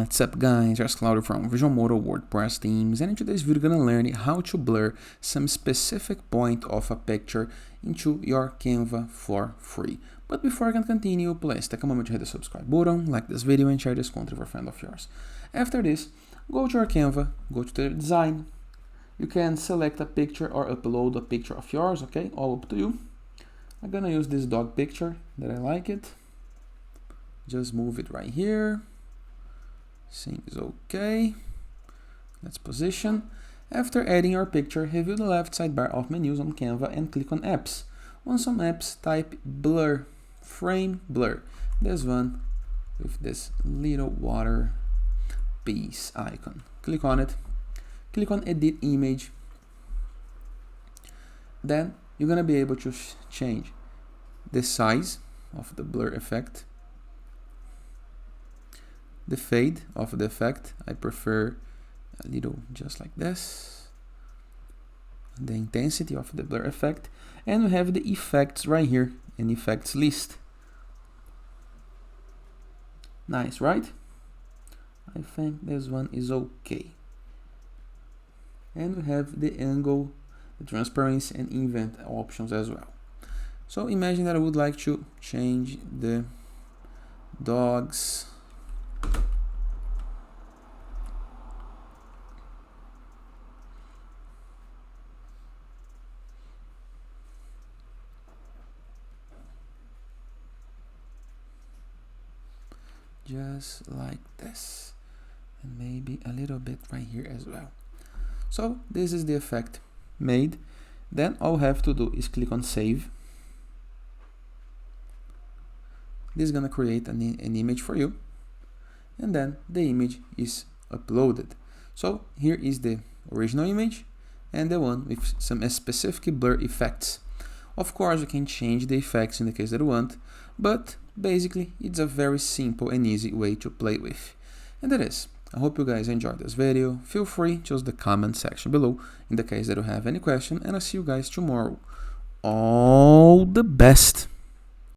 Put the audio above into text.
What's up guys, it's Claudio from Visualmodo WordPress themes, and in today's video we're gonna learn how to blur some specific point of a picture into your Canva for free. But before I can continue, please take a moment to hit the subscribe button, like this video and share this content with a friend of yours. After this, go to your Canva, go to the design. You can select a picture or upload a picture of yours, okay, all up to you. I'm gonna use this dog picture that I like it. Just move it right here. Seems okay. Let's position. After adding your picture, review the left sidebar of menus on Canva and click on apps. Once on apps, type blur, frame blur. This one with this little water piece icon. Click on it. Click on edit image. Then you're gonna be able to change the size of the blur effect. The fade of the effect, I prefer a little just like this. The intensity of the blur effect, and we have the effects right here, an effects list. Nice, right? I think this one is okay. And we have the angle, the transparency and invent options as well. So imagine that I would like to change the dogs just like this, and maybe a little bit right here as well. So this is the effect made. Then all I have to do is click on save. This is gonna create an image for you, and then the image is uploaded. So here is the original image and the one with some specific blur effects. Of course, you can change the effects in the case that you want, but basically it's a very simple and easy way to play with. And that is. I hope you guys enjoyed this video. Feel free to use the comment section below in the case that you have any question, and I'll see you guys tomorrow. All the best!